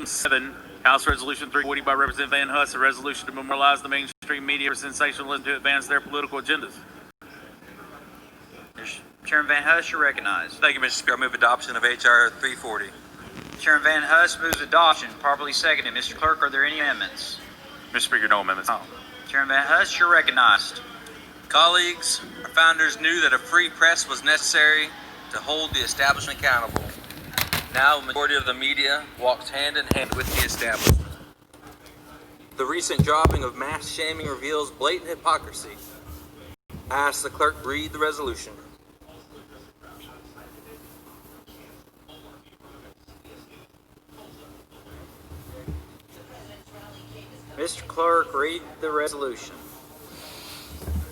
7, House Resolution 340 by Representative Van Huss, a resolution to memorialize the mainstream media for sensationalism to advance their political agendas. Chairman Van Huss, you're recognized. Thank you, Mr. Speaker. I move adoption of H.R. 340. Chairman Van Huss moves adoption. Properly seconded. Mr. Clerk, are there any amendments? Mr. Speaker, no amendments. Chairman Van Huss, you're recognized. Colleagues, our founders knew that a free press was necessary to hold the establishment accountable. Now, the majority of the media walks hand in hand with the establishment. The recent dropping of mass shaming reveals blatant hypocrisy. I ask the clerk to read the resolution. Mr. Clerk, read the resolution.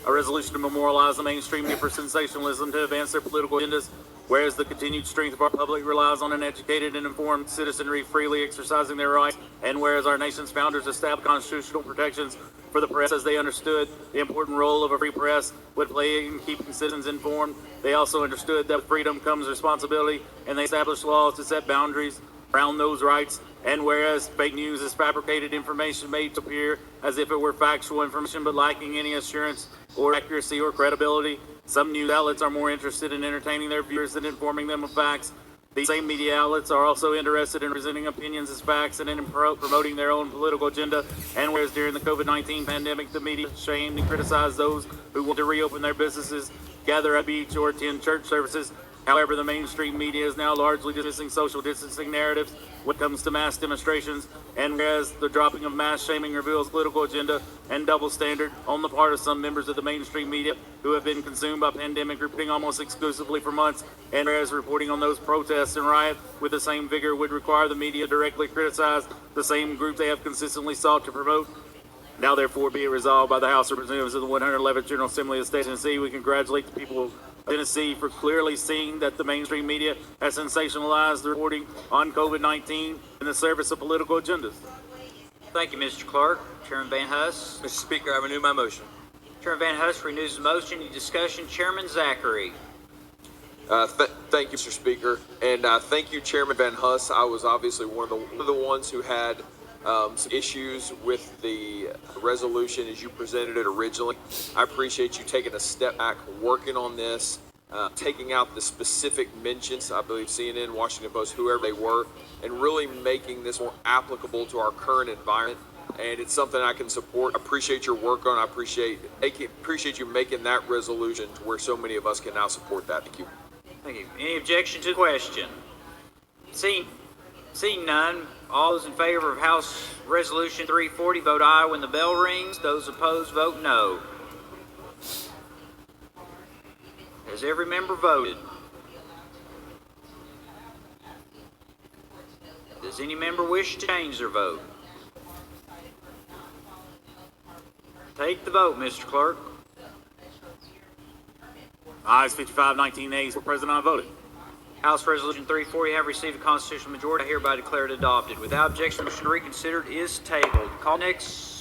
A resolution to memorialize the mainstream media for sensationalism to advance their political agendas. Whereas the continued strength of our public relies on an educated and informed citizenry freely exercising their rights, and whereas our nation's founders established constitutional protections for the press as they understood the important role of a free press would play in keeping citizens informed, they also understood that with freedom comes responsibility, and they established laws to set boundaries around those rights. And whereas fake news is fabricated information made to appear as if it were factual information but lacking any assurance or accuracy or credibility, some news outlets are more interested in entertaining their viewers than informing them of facts. These same media outlets are also interested in presenting opinions as facts and in promoting their own political agenda. And whereas during the COVID-19 pandemic, the media shamed and criticized those who want to reopen their businesses, gather at beach, or attend church services, however, the mainstream media is now largely dismissing social distancing narratives when it comes to mass demonstrations, and whereas the dropping of mass shaming reveals political agenda and double standard on the part of some members of the mainstream media who have been consumed by pandemic reporting almost exclusively for months, and whereas reporting on those protests and riots with the same vigor would require the media directly criticize the same group they have consistently sought to promote. Now therefore be it resolved by the House of Representatives of the 111th General Assembly of the State of Tennessee, we congratulate the people of Tennessee for clearly seeing that the mainstream media has sensationalized the reporting on COVID-19 in the service of political agendas. Thank you, Mr. Clerk. Chairman Van Huss. Mr. Speaker, I renew my motion. Chairman Van Huss renews the motion. Any discussion? Chairman Zachary. Thank you, Mr. Speaker, and thank you, Chairman Van Huss. I was obviously one of the ones who had some issues with the resolution as you presented it originally. I appreciate you taking a step back, working on this, taking out the specific mentions, I believe CNN, Washington Post, whoever they were, and really making this more applicable to our current environment. And it's something I can support. I appreciate your work on it. I appreciate you making that resolution to where so many of us can now support that. Thank you. Thank you. Any objection to the question? Seeing none, all those in favor of House Resolution 340 vote aye when the bell rings. Those opposed vote no. Has every member voted? Does any member wish to change their vote? Take the vote, Mr. Clerk. Ayes 55, 19 nays. For President, I voted. House Resolution 340 have received a constitutional majority. I hereby declare it adopted. Without objection, the motion reconsidered is tabled. Call next